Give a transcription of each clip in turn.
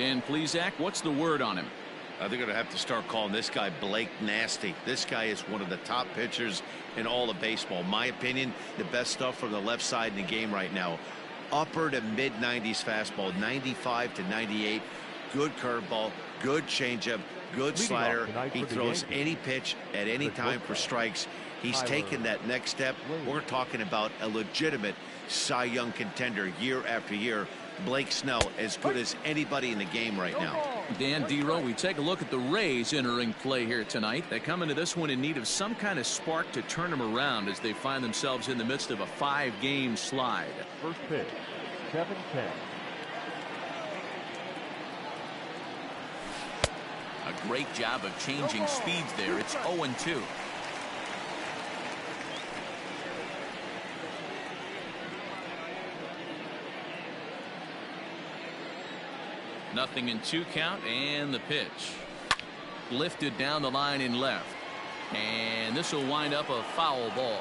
Dan Plesac, what's the word on him? They're going to have to start calling this guy Blake Nasty. This guy is one of the top pitchers in all of baseball. In my opinion, the best stuff from the left side in the game right now. Upper to mid-90s fastball, 95 to 98. Good curveball, good changeup, good slider. He throws any pitch at any time for strikes. He's taken that next step. We're talking about a legitimate Cy Young contender year after year. Blake Snell, as good as anybody in the game right now. Dan Dero, we take a look at the Rays entering play here tonight. They come into this one in need of some kind of spark to turn them around as they find themselves in the midst of a 5-game slide. First pitch, 7-10. A great job of changing speeds there. It's 0-2. Nothing in 2 count, and the pitch lifted down the line in left, and this will wind up a foul ball.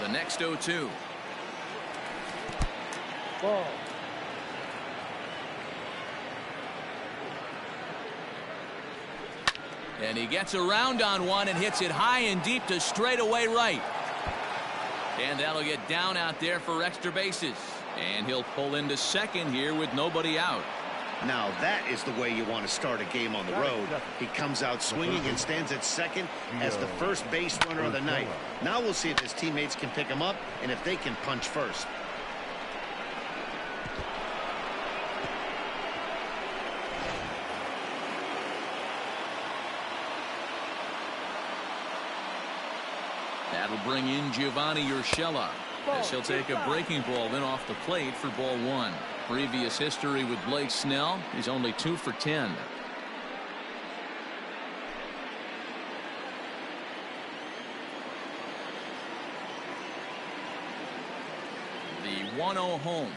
The next 0-2. Ball. And he gets around on one and hits it high and deep to straightaway right, and that'll get down out there for extra bases. And he'll pull into second here with nobody out. Now that is the way you want to start a game on the road. He comes out swinging and stands at second as the first base runner of the night. Now we'll see if his teammates can pick him up and if they can punch first. That'll bring in Giovanni Urshela, as he'll take a breaking ball in off the plate for ball 1. Previous history with Blake Snell, he's only 2 for 10. The 1-0 home.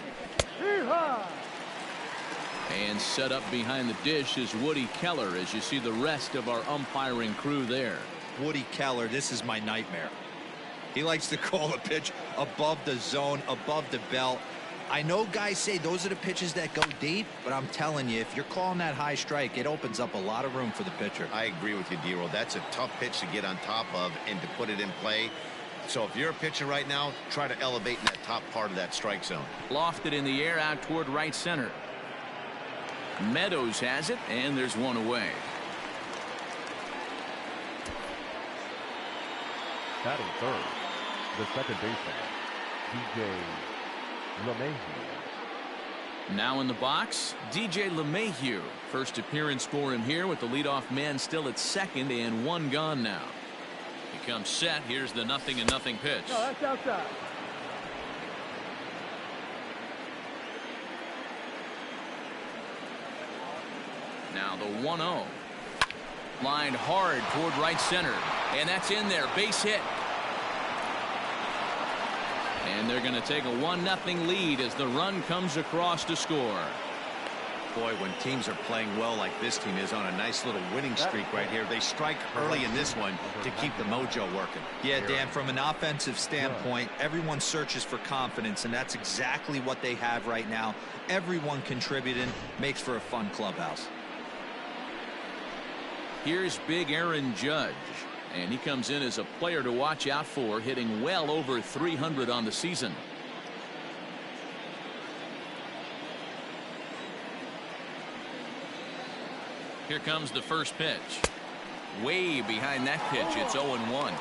And set up behind the dish is Woody Keller, as you see the rest of our umpiring crew there. Woody Keller, this is my nightmare. He likes to call a pitch above the zone, above the belt. I know guys say those are the pitches that go deep, but I'm telling you, if you're calling that high strike, it opens up a lot of room for the pitcher. I agree with you, Dero. That's a tough pitch to get on top of and to put it in play. So if you're a pitcher right now, try to elevate in that top part of that strike zone. Lofted in the air out toward right center. Meadows has it, and there's one away. Batting third, the second baseman, DJ LeMahieu. Now in the box, DJ LeMahieu. First appearance for him here with the leadoff man still at second and 1 gone now. He comes set. Here's the 0-0 pitch. No, that's outside. Now the 1-0. Lined hard toward right center. And that's in there. Base hit. And they're going to take a 1-0 lead as the run comes across to score. Boy, when teams are playing well like this team is on a nice little winning streak right here, they strike early in this one to keep the mojo working. Yeah, Dan, from an offensive standpoint, everyone searches for confidence, and that's exactly what they have right now. Everyone contributing makes for a fun clubhouse. Here's big Aaron Judge, and he comes in as a player to watch out for, hitting well over 300 on the season. Here comes the first pitch. Way behind that pitch, it's 0-1.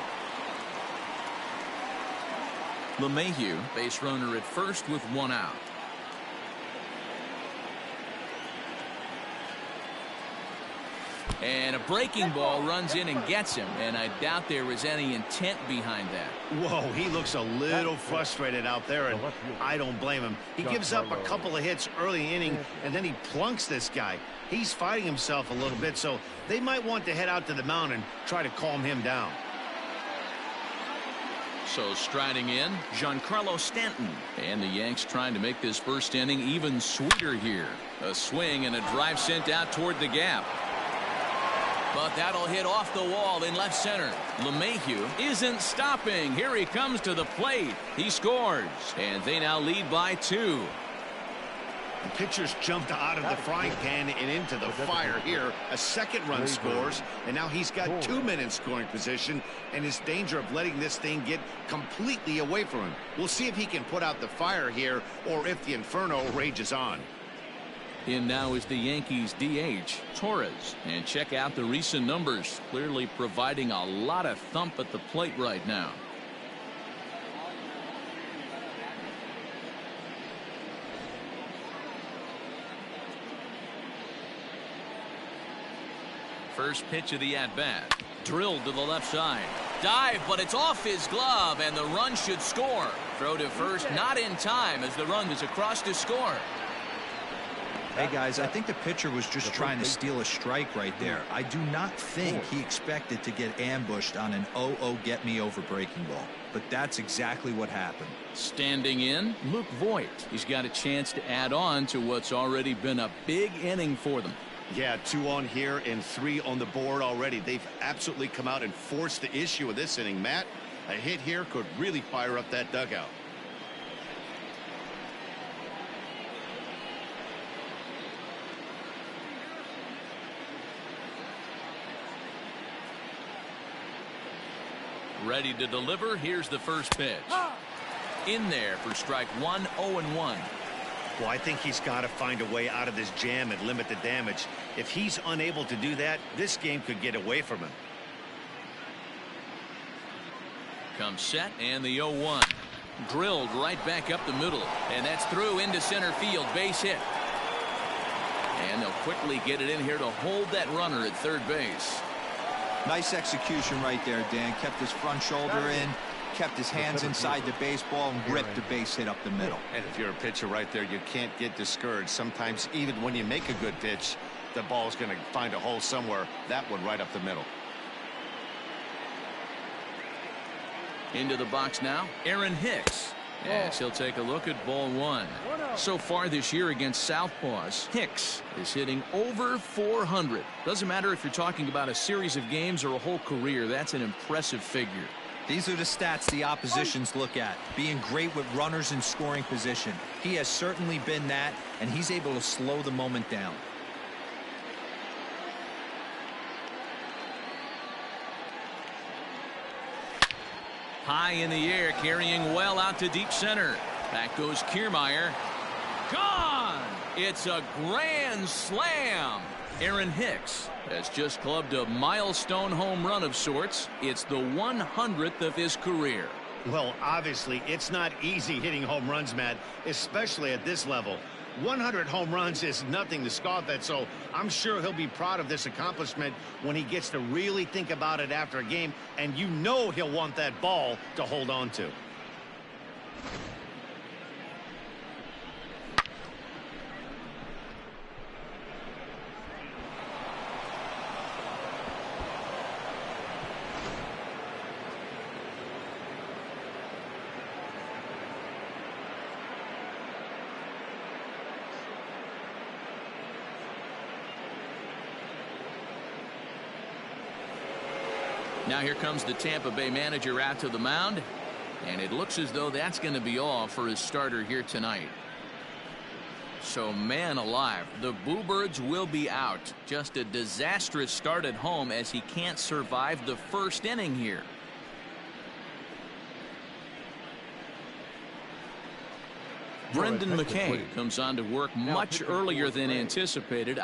LeMahieu, base runner at first with 1 out. And a breaking ball runs in and gets him, and I doubt there was any intent behind that. Whoa, he looks a little frustrated out there, and I don't blame him. He gives up a couple of hits early in the inning, and then he plunks this guy. He's fighting himself a little bit, so they might want to head out to the mound and try to calm him down. So striding in, Giancarlo Stanton. And the Yanks trying to make this first inning even sweeter here. A swing and a drive sent out toward the gap. But that'll hit off the wall in left center. LeMahieu isn't stopping. Here he comes to the plate. He scores. And they now lead by 2. The pitcher's jumped out of the frying pan and into the fire here. A second run scores, and now he's got 2 men in scoring position, and is danger of letting this thing get completely away from him. We'll see if he can put out the fire here or if the inferno rages on. In now is the Yankees DH, Torres. And check out the recent numbers. Clearly providing a lot of thump at the plate right now. First pitch of the at-bat. Drilled to the left side. Dive, but it's off his glove, and the run should score. Throw to first, not in time, as the run is across to score. Hey, guys, I think the pitcher was just trying to steal a strike right there. I do not think he expected to get ambushed on an 0-0 get-me-over breaking ball. But that's exactly what happened. Standing in, Luke Voigt. He's got a chance to add on to what's already been a big inning for them. Yeah, 2 on here and 3 on the board already. They've absolutely come out and forced the issue of this inning, Matt. A hit here could really fire up that dugout. Ready to deliver. Here's the first pitch. In there for strike 1, 0-1. Well, I think he's got to find a way out of this jam and limit the damage. If he's unable to do that, this game could get away from him. Comes set, and the 0-1. Drilled right back up the middle, and that's through into center field. Base hit. And they'll quickly get it in here to hold that runner at third base. Nice execution right there, Dan. Kept his front shoulder in, kept his hands inside the baseball, and ripped the base hit up the middle. And if you're a pitcher right there, you can't get discouraged. Sometimes even when you make a good pitch, the ball's going to find a hole somewhere. That one right up the middle. Into the box now, Aaron Hicks. As he'll take a look at ball 1. So far this year against Southpaws, Hicks is hitting over 400. Doesn't matter if you're talking about a series of games or a whole career. That's an impressive figure. These are the stats the oppositions look at. Being great with runners in scoring position. He has certainly been that, and he's able to slow the moment down. High in the air, carrying well out to deep center. Back goes Kiermaier. Gone! It's a grand slam. Aaron Hicks has just clubbed a milestone home run of sorts. It's the 100th of his career. Well, obviously, it's not easy hitting home runs, Matt, especially at this level. 100 home runs is nothing to scoff at, so I'm sure he'll be proud of this accomplishment when he gets to really think about it after a game, and you know he'll want that ball to hold on to. Now here comes the Tampa Bay manager out to the mound, and it looks as though that's going to be all for his starter here tonight. So, man alive, the Bluebirds will be out. Just a disastrous start at home as he can't survive the first inning here. Brendan McKay comes on to work much earlier than anticipated.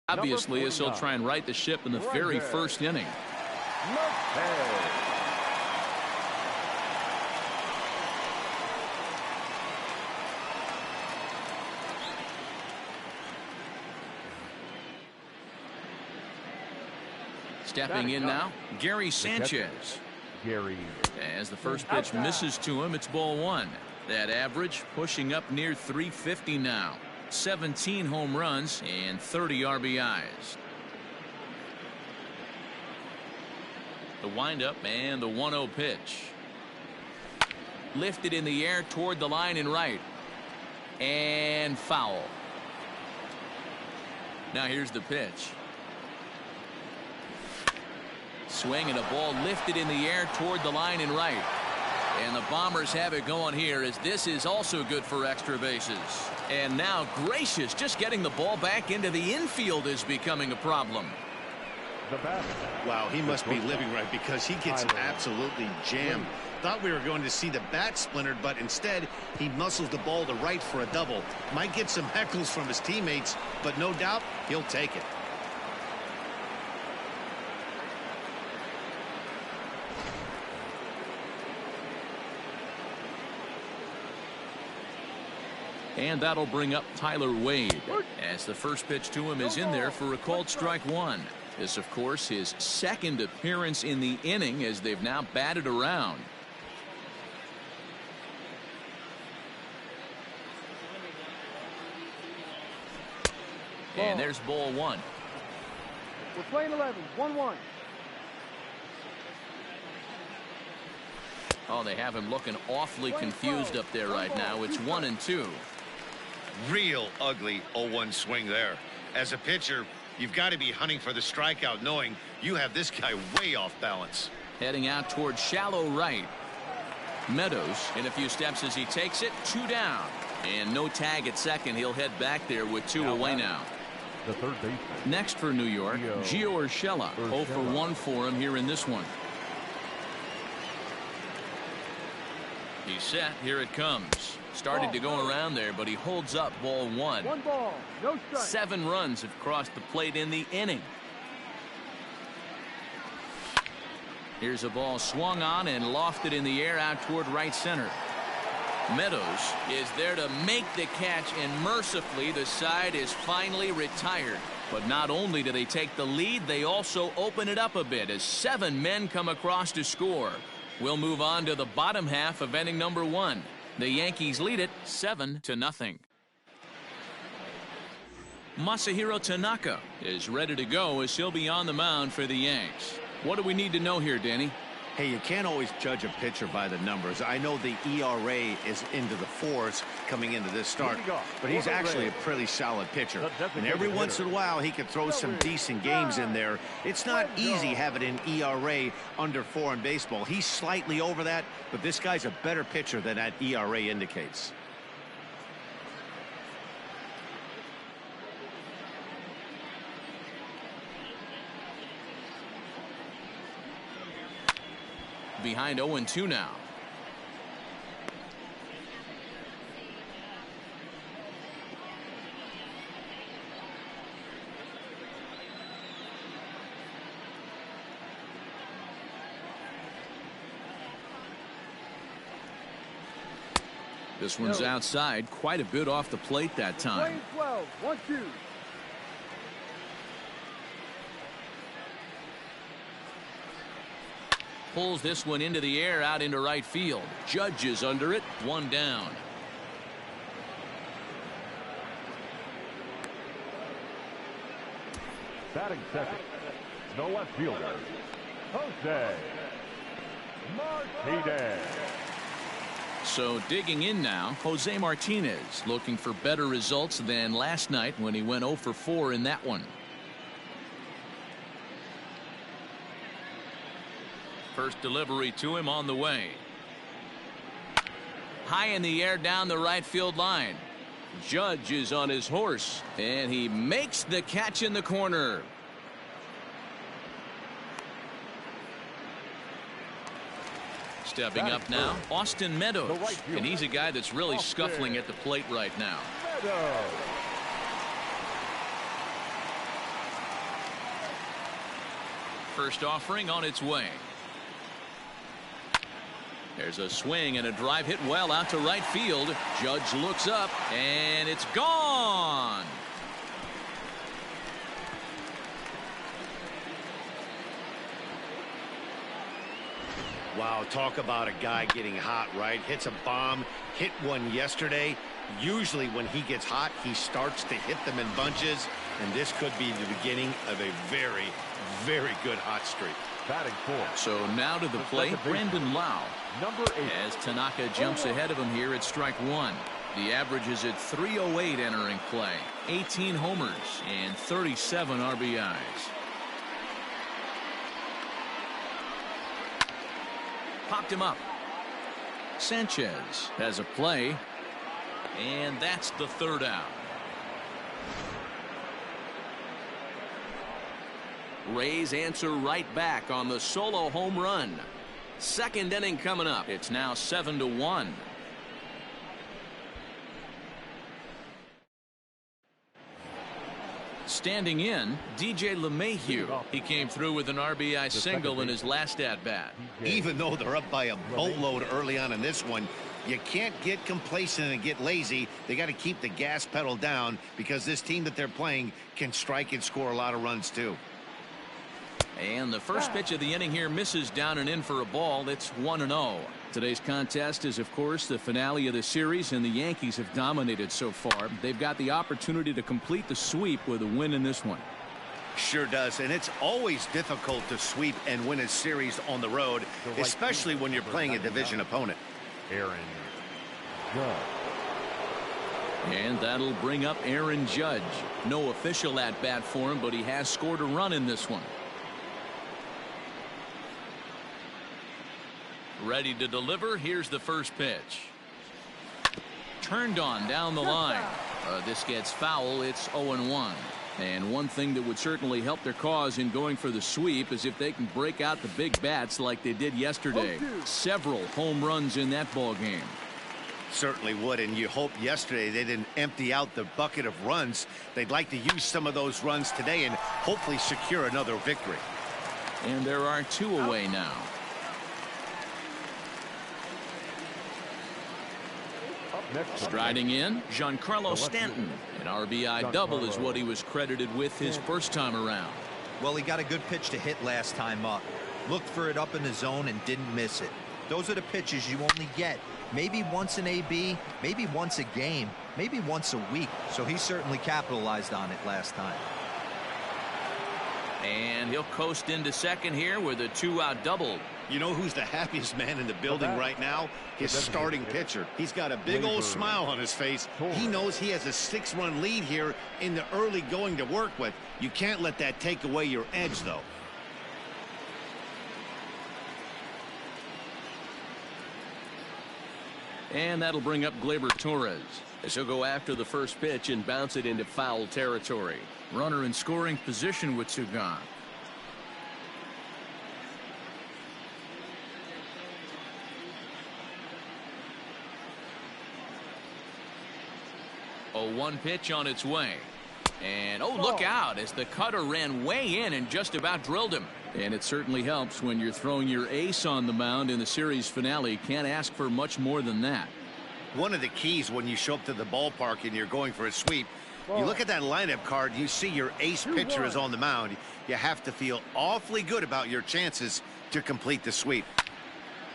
Obviously, as he'll try and right the ship in the very first inning. Stepping in now, Gary Sanchez. Gary. As the first pitch misses to him, it's ball one. That average pushing up near 350 now. 17 home runs and 30 RBIs. The windup and the 1-0 pitch. Lifted in the air toward the line and right. And foul. Now here's the pitch. Swing and a ball lifted in the air toward the line and right. And the Bombers have it going here as this is also good for extra bases. And now Gracious, just getting the ball back into the infield is becoming a problem. Wow, he must be living right because he gets absolutely jammed. Thought we were going to see the bat splintered, but instead he muscles the ball to right for a double. Might get some heckles from his teammates, but no doubt he'll take it. And that'll bring up Tyler Wade as the first pitch to him is in there for a called strike one. This, of course, his second appearance in the inning as they've now batted around. And there's ball one. We're playing 11, 1-1. Oh, they have him looking awfully confused up there right now. It's 1-2. Real ugly 0-1 swing there. As a pitcher, you've got to be hunting for the strikeout, knowing you have this guy way off balance. Heading out towards shallow right. Meadows in a few steps as he takes it. 2 down. And no tag at second. He'll head back there with 2 away now. The third baseman. Next for New York, Gio Urshela. 0 for 1 for him here in this one. He's set. Here it comes. Started to go around there, but he holds up ball one. 1 ball, no strike. 7 runs have crossed the plate in the inning. Here's a ball swung on and lofted in the air out toward right center. Meadows is there to make the catch, and mercifully the side is finally retired. But not only do they take the lead, they also open it up a bit as 7 men come across to score. We'll move on to the bottom half of inning number 1. The Yankees lead it 7-0. Masahiro Tanaka is ready to go as he'll be on the mound for the Yanks. What do we need to know here, Danny? Hey, you can't always judge a pitcher by the numbers. I know the ERA is into the 4s coming into this start, but he's actually a pretty solid pitcher. And every once in a while, he can throw some decent games in there. It's not easy having an ERA under 4 in baseball. He's slightly over that, but this guy's a better pitcher than that ERA indicates. Behind 0-2 now. This one's outside, quite a bit off the plate that time. 12, 1-2. Pulls this one into the air out into right field. Judge is under it. 1 down. Batting second, the left fielder, Jose Martinez. So digging in now, Jose Martinez looking for better results than last night when he went 0 for 4 in that one. First delivery to him on the way. High in the air down the right field line. Judge is on his horse, and he makes the catch in the corner. Stepping up now, Austin Meadows, and he's a guy that's really scuffling at the plate right now. First offering on its way. There's a swing and a drive hit well out to right field. Judge looks up, and it's gone. Wow, talk about a guy getting hot, right? Hits a bomb, hit one yesterday. Usually when he gets hot, he starts to hit them in bunches, and this could be the beginning of a very, very good hot streak. Batting fourth. So now to the plate, Brandon Lau. Number 8. As Tanaka jumps ahead of him here at strike one. The average is at 308 entering play. 18 homers and 37 RBIs. Popped him up. Sanchez has a play. And that's the third out. Rays answer right back on the solo home run. Second inning coming up. It's now 7-1. Standing in, DJ LeMahieu. He came through with an RBI single in his last at-bat. Even though they're up by a boatload early on in this one, you can't get complacent and get lazy. They got to keep the gas pedal down because this team that they're playing can strike and score a lot of runs too. And the first pitch of the inning here misses down and in for a ball. It's 1-0. Today's contest is, of course, the finale of the series, and the Yankees have dominated so far. They've got the opportunity to complete the sweep with a win in this one. Sure does, and it's always difficult to sweep and win a series on the road, especially when you're playing a division opponent. Aaron Judge. And that'll bring up Aaron Judge. No official at-bat for him, but he has scored a run in this one. Ready to deliver. Here's the first pitch. Turned on down the line. This gets foul. It's 0-1. And one thing that would certainly help their cause in going for the sweep is if they can break out the big bats like they did yesterday. Several home runs in that ball game. Certainly would, and you hope yesterday they didn't empty out the bucket of runs. They'd like to use some of those runs today and hopefully secure another victory. And there are two away now. Striding in, Giancarlo Stanton. An RBI double is what he was credited with his first time around. Well, he got a good pitch to hit last time up. Looked for it up in the zone and didn't miss it. Those are the pitches you only get maybe once in AB, maybe once a game, maybe once a week. So he certainly capitalized on it last time. And he'll coast into second here with a 2-out double. You know who's the happiest man in the building right now? His starting pitcher. He's got a big old smile on his face. He knows he has a 6-run lead here in the early going to work with. You can't let that take away your edge, though. And that'll bring up Gleyber Torres, as he'll go after the first pitch and bounce it into foul territory. Runner in scoring position with two gone. Oh, one pitch on its way. And oh, look out as the cutter ran way in and just about drilled him. And it certainly helps when you're throwing your ace on the mound in the series finale. Can't ask for much more than that. One of the keys when you show up to the ballpark and you're going for a sweep, you look at that lineup card, you see your ace pitcher is on the mound. You have to feel awfully good about your chances to complete the sweep.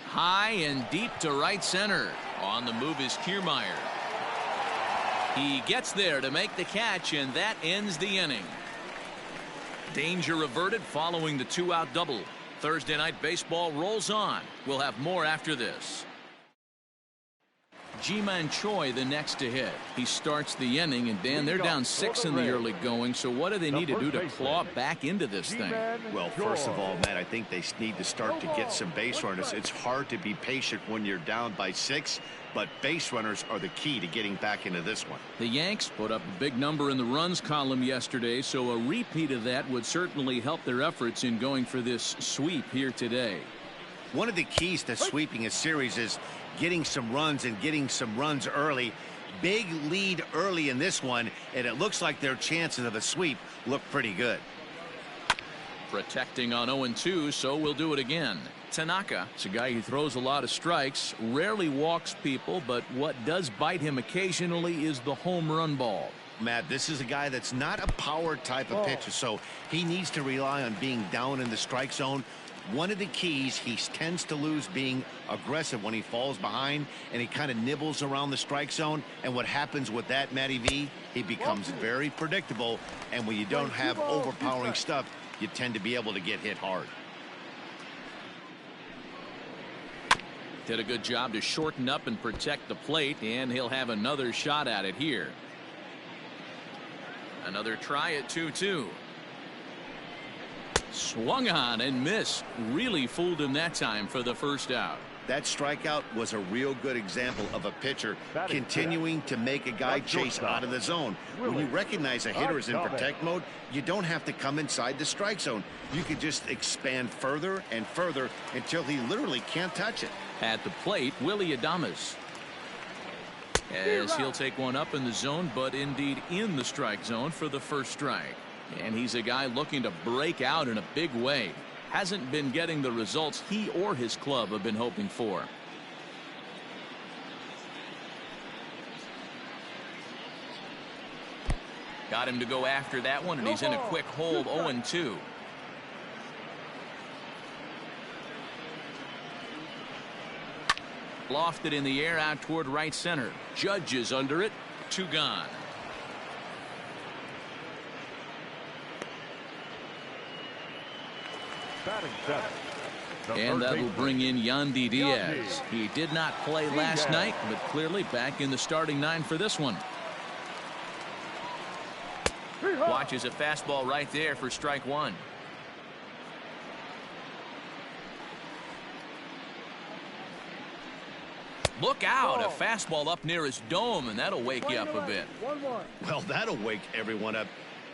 High and deep to right center. On the move is Kiermaier. He gets there to make the catch, and that ends the inning. Danger averted following the 2-out double. Thursday Night Baseball rolls on. We'll have more after this. Ji-Man Choi the next to hit. He starts the inning, and Dan, they're down 6 in the early going, so what do they need to do to claw back into this thing? Well, first of all, Matt, I think they need to start to get some base runners. It's hard to be patient when you're down by 6, but base runners are the key to getting back into this one. The Yanks put up a big number in the runs column yesterday, so a repeat of that would certainly help their efforts in going for this sweep here today. One of the keys to sweeping a series is getting some runs and getting some runs early. Big lead early in this one, and it looks like their chances of a sweep look pretty good. Protecting on 0-2, so we'll do it again. Tanaka is a guy who throws a lot of strikes, rarely walks people, but what does bite him occasionally is the home run ball. Matt, this is a guy that's not a power type of pitcher, so he needs to rely on being down in the strike zone. One of the keys, he tends to lose being aggressive when he falls behind, and he kind of nibbles around the strike zone. And what happens with that, Matty V, he becomes very predictable, and when you don't have overpowering stuff, you tend to be able to get hit hard. Did a good job to shorten up and protect the plate, and he'll have another shot at it here. Another try at 2-2. Swung on and missed. Really fooled him that time for the first out. That strikeout was a real good example of a pitcher continuing to make a guy chase out of the zone. When you recognize a hitter is in protect mode, you don't have to come inside the strike zone. You can just expand further and further until he literally can't touch it. At the plate, Willie Adames. As he'll take one up in the zone, but indeed in the strike zone for the first strike. And he's a guy looking to break out in a big way. Hasn't been getting the results he or his club have been hoping for. Got him to go after that one, and he's in a quick hold. 0-2. Lofted in the air out toward right center. Judge is under it. 2 gone. And that will bring in Yandy Diaz. He did not play last night, but clearly back in the starting 9 for this one. Watches a fastball right there for strike 1. Look out, a fastball up near his dome, and that'll wake you up a bit. Well, that'll wake everyone up.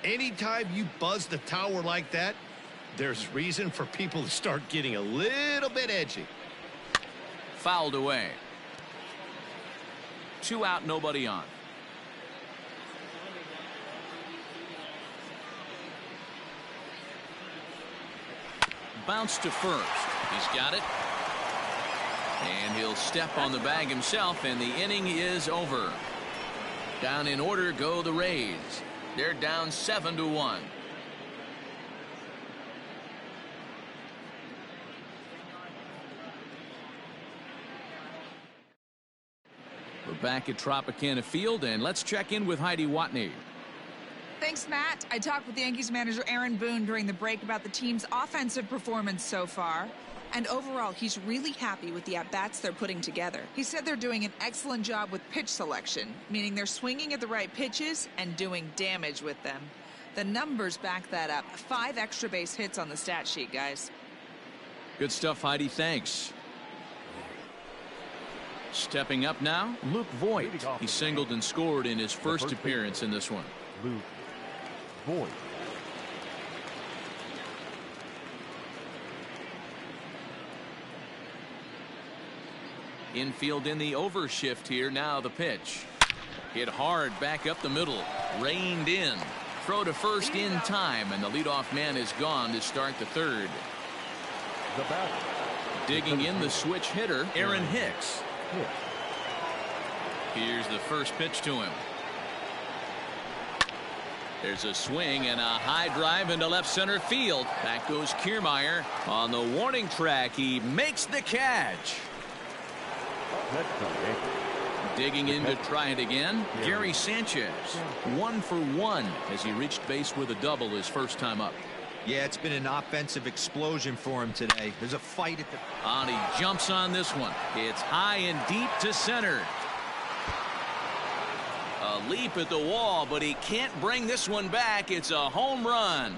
Anytime you buzz the tower like that, there's reason for people to start getting a little bit edgy. Fouled away. 2 out, nobody on. Bounce to first. He's got it. And he'll step on the bag himself, and the inning is over. Down in order go the Rays. They're down 7-1. We're back at Tropicana Field, and let's check in with Heidi Watney. Thanks, Matt. I talked with Yankees manager Aaron Boone during the break about the team's offensive performance so far. And overall, he's really happy with the at-bats they're putting together. He said they're doing an excellent job with pitch selection, meaning they're swinging at the right pitches and doing damage with them. The numbers back that up. 5 extra base hits on the stat sheet, guys. Good stuff, Heidi. Thanks. Stepping up now, Luke Voigt. He singled and scored in his first appearance in this one. Luke Voigt. Infield in the overshift here. Now the pitch. Hit hard back up the middle. Reined in. Throw to first in time, and the leadoff man is gone to start the third. The batter. Digging in the switch hitter, Aaron Hicks. Here's the first pitch to him. There's a swing and a high drive into left center field. Back goes Kiermaier on the warning track. He makes the catch. Digging in to try it again, Gary Sanchez. 1 for 1 as he reached base with a double his first time up. Yeah, it's been an offensive explosion for him today. There's a fight at the... And he jumps on this one. It's high and deep to center. A leap at the wall, but he can't bring this one back. It's a home run.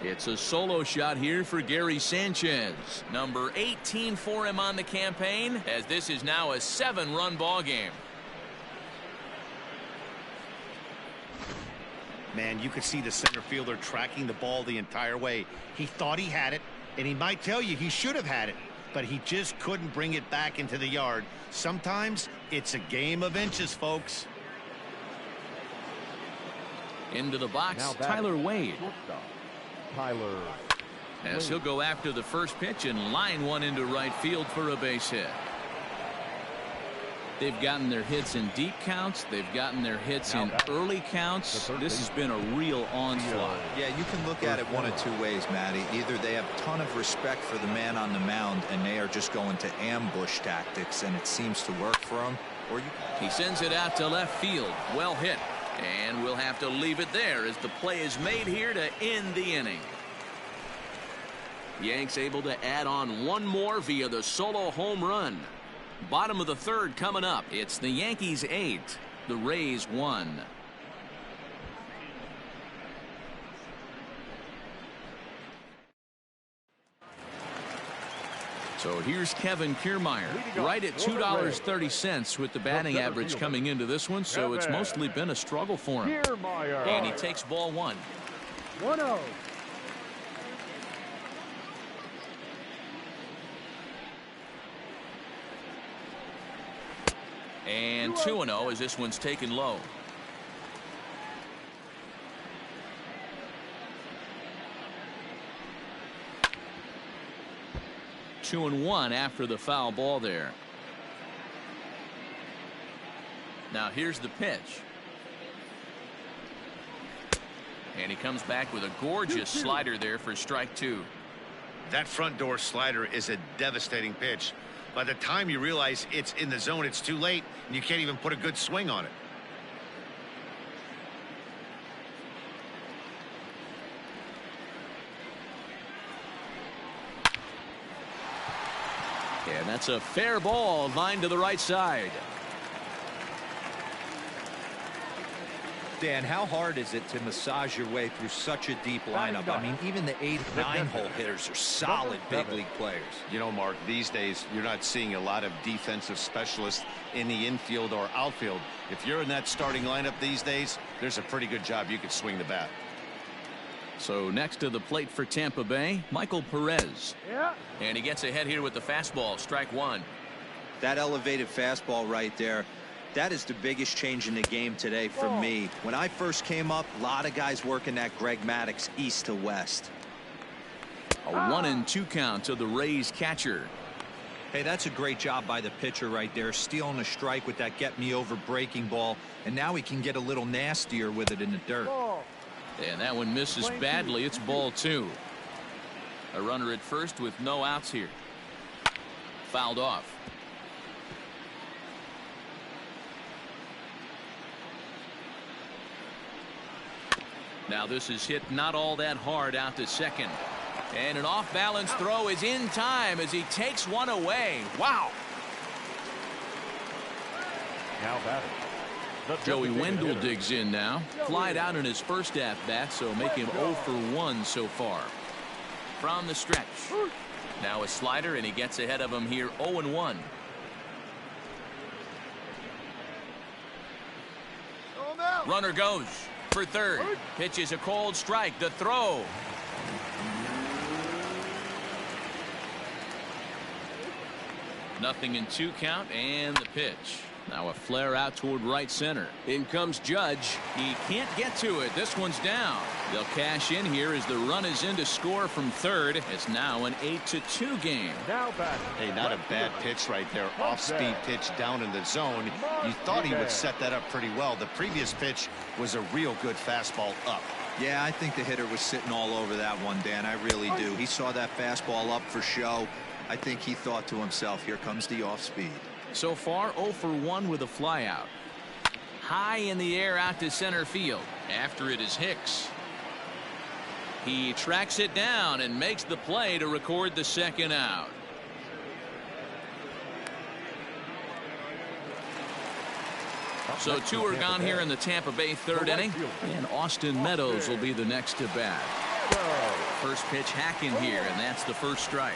It's a solo shot here for Gary Sanchez. Number 18 for him on the campaign, as this is now a 7-run ball game. Man, you could see the center fielder tracking the ball the entire way. He thought he had it, and he might tell you he should have had it, but he just couldn't bring it back into the yard. Sometimes it's a game of inches, folks. Into the box, Now batting, Tyler Wade. shortstop, Tyler As he'll go after the first pitch and line one into right field for a base hit. They've gotten their hits in deep counts. They've gotten their hits in early counts. This has been a real onslaught. Yeah, you can look at it one of two ways, Matty. Either they have a ton of respect for the man on the mound and they are just going to ambush tactics and it seems to work for them, or He sends it out to left field. Well hit. And we'll have to leave it there as the play is made here to end the inning. Yanks able to add on one more via the solo home run. Bottom of the third coming up. It's the Yankees 8, the Rays 1. So here's Kevin Kiermaier, right at $2.30 with the batting average coming into this one, so it's mostly been a struggle for him. And he takes ball one. 1-0. And 2-0 as this one's taken low. Two and one after the foul ball there. Now here's the pitch. And he comes back with a gorgeous slider there for strike two. That front door slider is a devastating pitch. By the time you realize it's in the zone, it's too late, and you can't even put a good swing on it. And that's a fair ball, line to the right side. Dan, how hard is it to massage your way through such a deep lineup? I mean, even the 8, 9-hole hitters are solid big league players. You know, Mark, these days you're not seeing a lot of defensive specialists in the infield or outfield. If you're in that starting lineup these days, there's a pretty good job you could swing the bat. So next to the plate for Tampa Bay, Michael Perez. Yeah. And he gets ahead here with the fastball, strike one. That elevated fastball right there, that is the biggest change in the game today for me. When I first came up, a lot of guys working that Greg Maddux east to west. A 1-2 count to the Rays catcher. Hey, that's a great job by the pitcher right there, stealing a strike with that get me over breaking ball, and now he can get a little nastier with it in the dirt. And that one misses badly. It's ball two. A runner at first with no outs here. Fouled off. Now this is hit not all that hard out to second. And an off-balance throw is in time as he takes one away. Wow. Now batting, Joey Wendell digs in now. Flied out in his first at-bat, so make him 0 for 1 so far. From the stretch. Now a slider, and he gets ahead of him here 0-1. Runner goes for third. Pitch is a cold strike. The throw. Nothing in 2 count, and the pitch. Now a flare out toward right center. In comes Judge. He can't get to it. This one's down. They'll cash in here as the run is in to score from third. It's now an 8-2 game. now batting. Hey, not a bad pitch right there. Off-speed pitch down in the zone. You thought he would set that up pretty well. The previous pitch was a real good fastball up. Yeah, I think the hitter was sitting all over that one, Dan. I really do. He saw that fastball up for show. I think he thought to himself, here comes the off-speed. So far 0 for 1 with a flyout. High in the air out to center field. After it is Hicks. He tracks it down and makes the play to record the second out. So 2 are gone here in the Tampa Bay third inning, and Austin Meadows will be the next to bat. First pitch hacking here, and that's the first strike.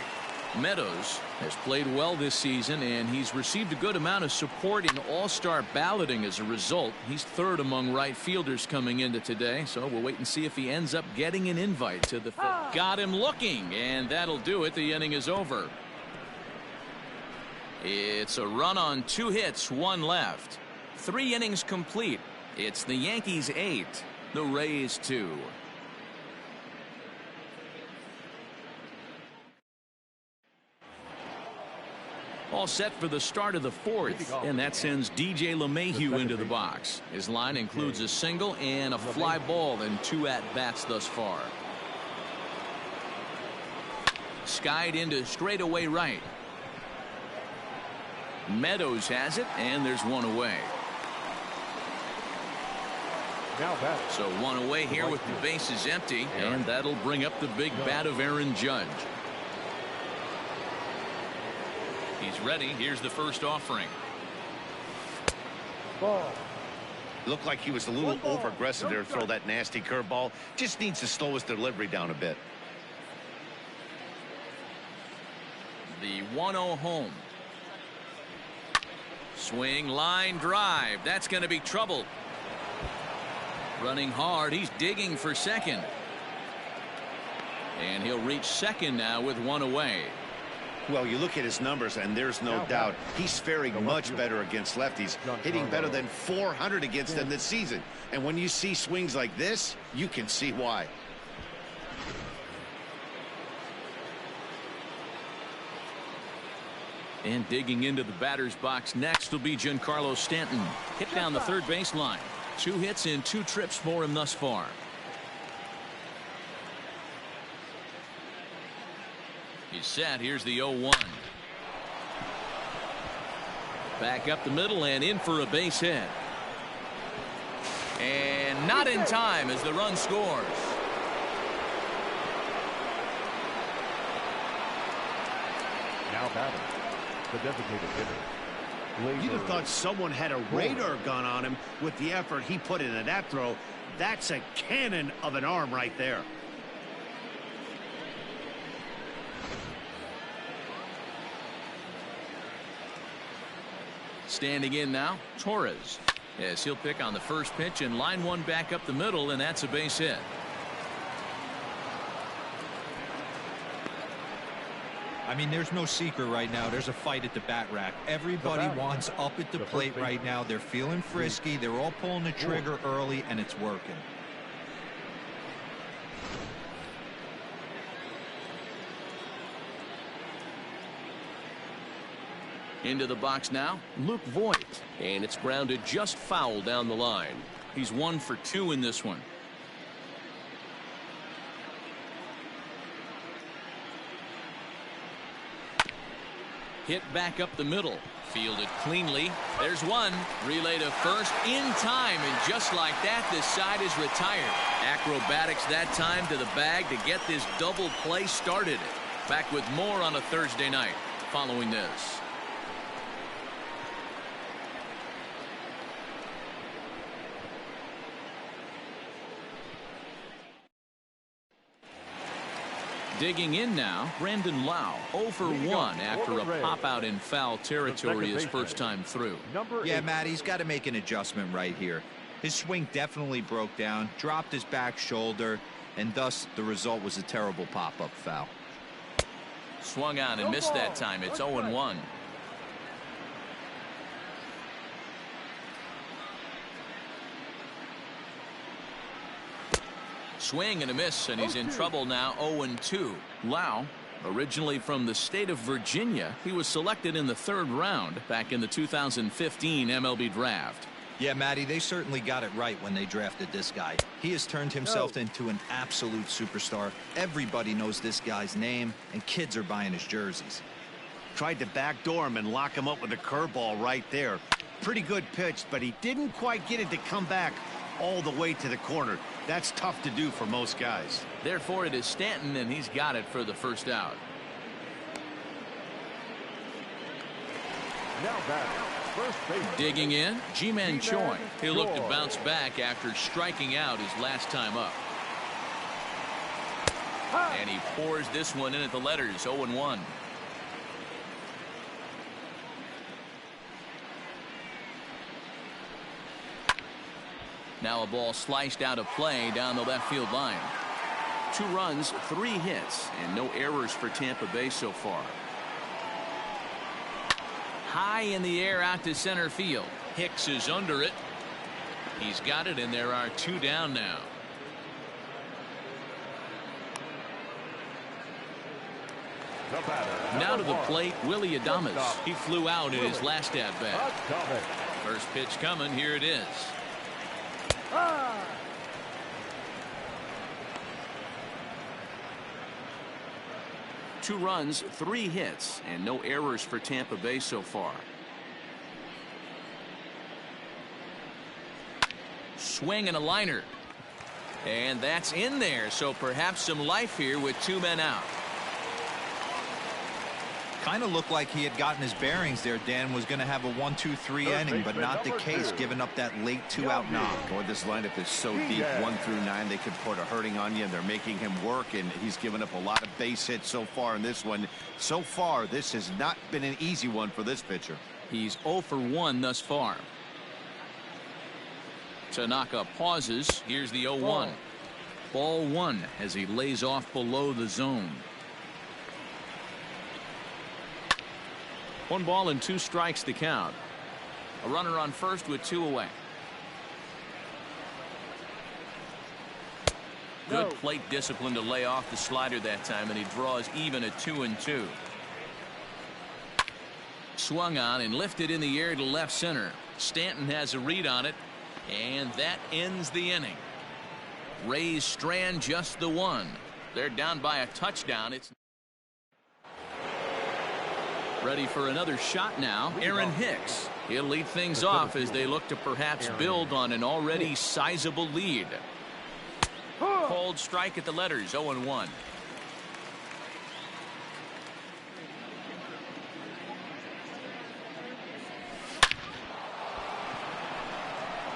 Meadows has played well this season, and he's received a good amount of support in all-star balloting as a result. He's third among right fielders coming into today, so we'll wait and see if he ends up getting an invite to the field. Got him looking, and that'll do it. The inning is over. It's a run on 2 hits, 1 left. 3 innings complete. It's the Yankees 8, The Rays 2. All set for the start of the fourth, and that sends DJ LeMahieu into the box. His line includes a single and a fly ball in 2 at-bats thus far. Skied into straightaway right. Meadows has it, and there's 1 away. So 1 away here with the bases empty, and that'll bring up the big bat of Aaron Judge. He's ready. Here's the first offering. Ball. Looked like he was a little over-aggressive there to throw that nasty curveball. Just needs to slow his delivery down a bit. The 1-0 home. Swing, line, drive. That's going to be trouble. Running hard. He's digging for second. And he'll reach second now with 1 away. Well, you look at his numbers, and there's no doubt he's faring much better against lefties, hitting better than 400 against them this season. And when you see swings like this, you can see why. And digging into the batter's box next will be Giancarlo Stanton. Hit down the third baseline. 2 hits and 2 trips for him thus far. He's set. Here's the 0-1. Back up the middle and in for a base hit. And not in time as the run scores. Now batting, the designated hitter. You'd have thought someone had a radar gun on him with the effort he put into that throw. That's a cannon of an arm right there. Standing in now, Torres. Yes, he'll pick on the first pitch and line 1 back up the middle, and that's a base hit. I mean, there's no secret right now. There's a fight at the bat rack. Everybody wants up at the plate right now. They're feeling frisky. They're all pulling the trigger early, and it's working. Into the box now, Luke Voigt. And it's grounded just foul down the line. He's 1 for 2 in this one. Hit back up the middle. Fielded cleanly. There's 1. Relay to first in time, and just like that, this side is retired. Acrobatics that time to the bag to get this double play started. Back with more on a Thursday night following this. Digging in now, Brandon Lau, 0 for 1 after a pop-out in foul territory his first time through. Yeah, Matt, he's got to make an adjustment right here. His swing definitely broke down, dropped his back shoulder, and thus the result was a terrible pop-up foul. Swung on and missed that time. It's 0-1. Swing and a miss, and he's in trouble now. 0-2. Lau, originally from the state of Virginia, he was selected in the 3rd round back in the 2015 MLB draft. Yeah, Matty, they certainly got it right when they drafted this guy. He has turned himself into an absolute superstar. Everybody knows this guy's name, and kids are buying his jerseys. Tried to backdoor him and lock him up with a curveball right there. Pretty good pitch, but he didn't quite get it to come back all the way to the corner. That's tough to do for most guys. Therefore, it is Stanton, and he's got it for the first out. Now batting, first base. Digging in, Ji-Man Choi. He'll look to bounce back after striking out his last time up. And he pours this one in at the letters. 0-1. Now a ball sliced out of play down the left field line. 2 runs, 3 hits, and no errors for Tampa Bay so far. High in the air out to center field. Hicks is under it. He's got it, and there are 2 down now. The batter, Now to number the 1, plate, Willie Adames. shortstop, He flew out in his Willie last at-bat. Adames. First pitch coming. Here it is. Ah! 2 runs, 3 hits, and no errors for Tampa Bay so far. Swing and a liner. And that's in there, so perhaps some life here with 2 men out. Kind of looked like he had gotten his bearings there. Dan was going to have a 1-2-3 inning, but not the case, giving up that late 2-out knock. Boy, this lineup is so deep, 1 through 9. They could put a hurting on you, and they're making him work, and he's given up a lot of base hits so far in this one. So far, this has not been an easy one for this pitcher. He's 0 for 1 thus far. Tanaka pauses. Here's the 0-1. Ball 1 as he lays off below the zone. 1 ball and 2 strikes to count. A runner on first with 2 away. Good plate discipline to lay off the slider that time, and he draws even at 2-2. Swung on and lifted in the air to left center. Stanton has a read on it, and that ends the inning. Rays strand just the 1. They're down by a touchdown. It's ready for another shot now. Aaron Hicks. He'll lead things off as they look to perhaps build on an already sizable lead. Cold strike at the letters, 0-1.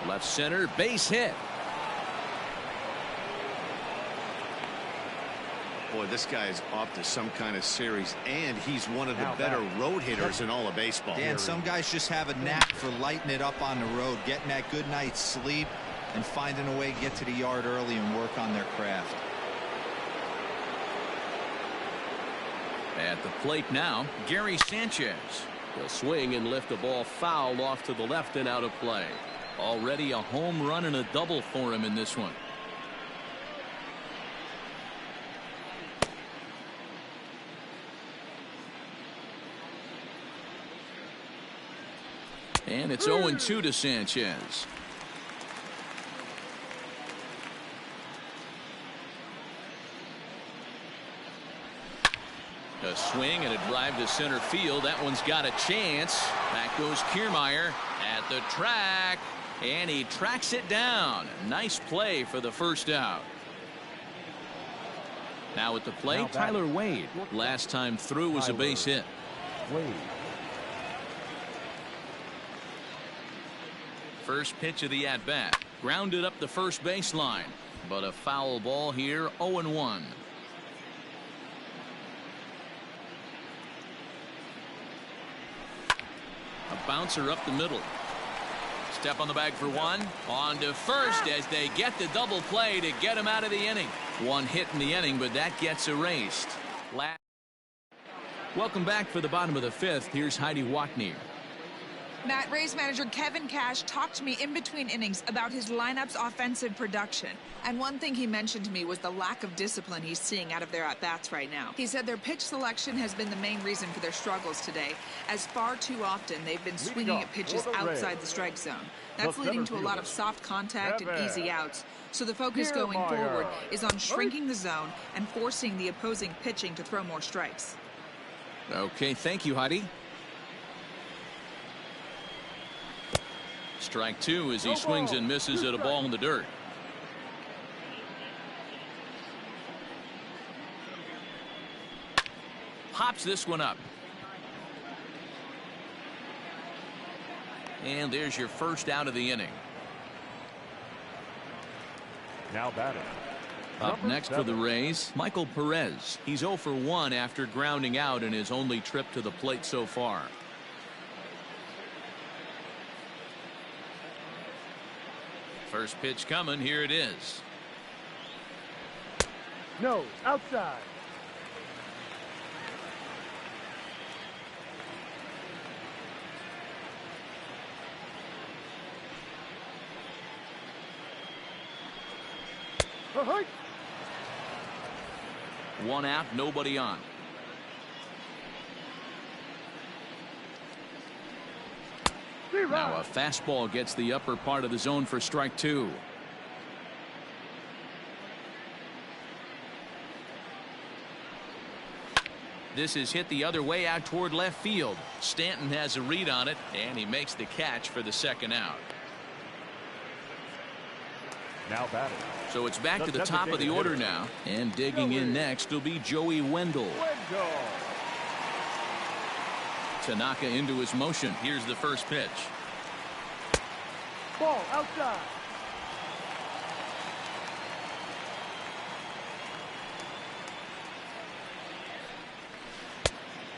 Left center, base hit. Boy, this guy is off to some kind of series, and he's one of the better road hitters in all of baseball. Dan, some guys just have a knack for lighting it up on the road, getting that good night's sleep, and finding a way to get to the yard early and work on their craft. At the plate now, Gary Sanchez. He'll swing and lift a ball foul off to the left and out of play. Already a home run and a double for him in this one. And it's 0-2 to Sanchez. A swing and a drive to center field. That one's got a chance. Back goes Kiermaier at the track, and he tracks it down. Nice play for the first out. Now at the plate, Tyler Wade. Last time through was a base hit. Wade. First pitch of the at-bat. Grounded up the first baseline. But a foul ball here, 0-1. A bouncer up the middle. Step on the bag for 1. On to first as they get the double play to get him out of the inning. 1 hit in the inning, but that gets erased. Welcome back for the bottom of the 5th. Here's Heidi Watney. Matt, Rays manager Kevin Cash talked to me in between innings about his lineup's offensive production. And one thing he mentioned to me was the lack of discipline he's seeing out of their at-bats right now. He said their pitch selection has been the main reason for their struggles today, as far too often they've been swinging at pitches outside the strike zone. That's leading to a lot of soft contact and easy outs. So the focus going forward is on shrinking the zone and forcing the opposing pitching to throw more strikes. Okay, thank you, Heidi. Strike 2 as he swings and misses at a ball in the dirt. Pops this one up. And there's your first out of the inning. Now batting. Up next for the Rays, Michael Perez. He's 0 for 1 after grounding out in his only trip to the plate so far. First pitch coming. Here it is. No, outside. Ahoy! One out, nobody on. Now a fastball gets the upper part of the zone for strike two. This is hit the other way out toward left field. Stanton has a read on it, and he makes the catch for the second out. Now batting. So it's back to the top of the order now. And digging in next will be Joey Wendell. Tanaka into his motion. Here's the first pitch. Ball outside.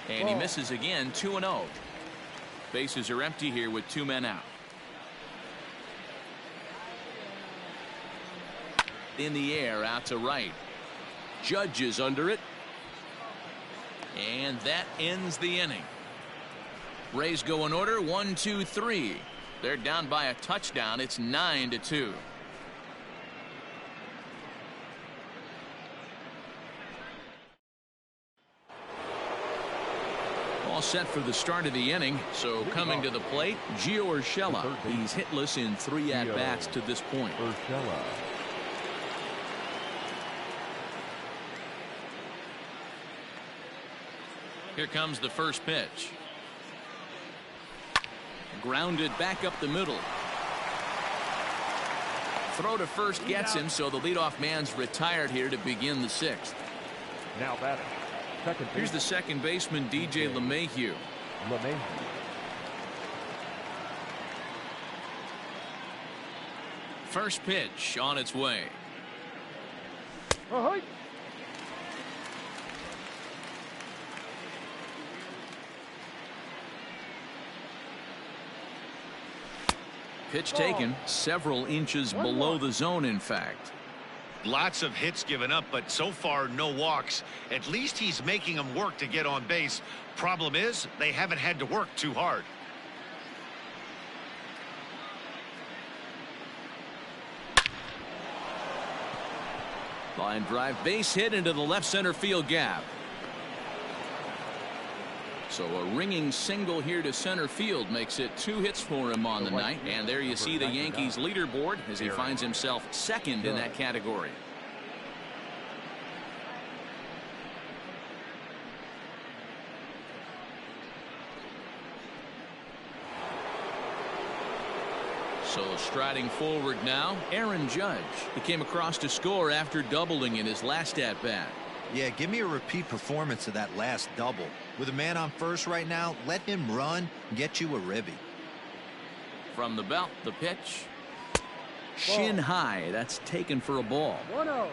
And he misses again, 2-0. Bases are empty here with 2 men out. In the air, out to right. Judge is under it. And that ends the inning. Rays go in order, 1, 2, 3. They're down by a touchdown. It's 9-2. All set for the start of the inning. So coming to the plate, Gio Urshela. He's hitless in 3 at-bats to this point. Urshela. Here comes the first pitch. Grounded back up the middle. Throw to first gets him, so the leadoff man's retired here to begin the 6th. Now batting. Second Here's the second baseman, DJ LeMahieu. First pitch on its way. Ahoy! Pitch taken several inches below the zone, in fact. Lots of hits given up, but so far no walks. At least he's making them work to get on base. Problem is, they haven't had to work too hard. Line drive, base hit into the left center field gap. So a ringing single here to center field makes it 2 hits for him on the night. And there you see the Yankees leaderboard as he finds himself second in that category. So striding forward now, Aaron Judge. He came across to score after doubling in his last at-bat. Yeah, give me a repeat performance of that last double. With a man on first right now, let him run and get you a ribby. From the belt, the pitch. Shin high. That's taken for a ball. 1-0.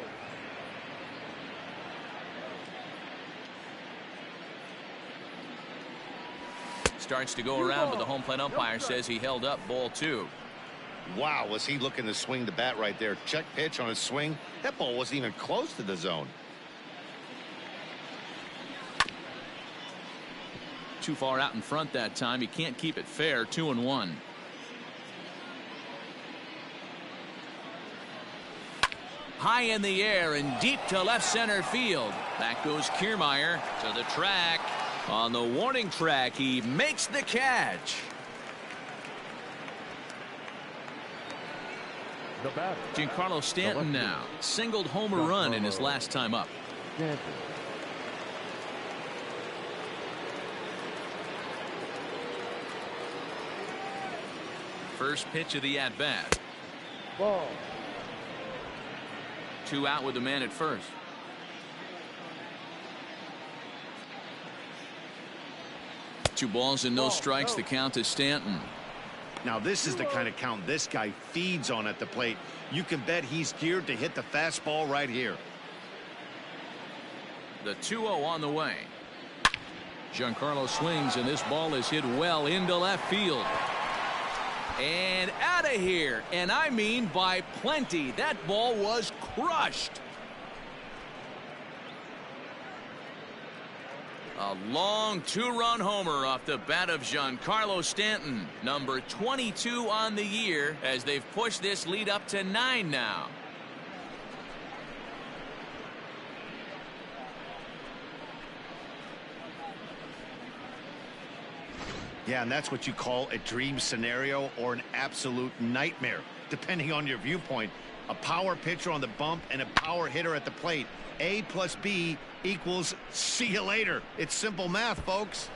Starts to go around, but the home plate umpire says he held up ball 2. Wow, was he looking to swing the bat right there. Check pitch on his swing. That ball wasn't even close to the zone. Too far out in front that time. He can't keep it fair. 2-1. High in the air and deep to left center field. Back goes Kiermaier to the track. On the warning track, he makes the catch. The batter. Giancarlo Stanton now singled homer run in his last time up. Stanton. First pitch of the at-bat. Ball. 2 out with the man at first. Two balls and no strikes. The count to Stanton. Now this is the kind of count this guy feeds on at the plate. You can bet he's geared to hit the fastball right here. The 2-0 on the way. Giancarlo swings, and this ball is hit well into left field. And out of here. And I mean by plenty. That ball was crushed. A long 2-run homer off the bat of Giancarlo Stanton, number 22 on the year, as they've pushed this lead up to 9 now. Yeah, and that's what you call a dream scenario or an absolute nightmare, depending on your viewpoint. A power pitcher on the bump and a power hitter at the plate. A plus B equals see you later. It's simple math, folks.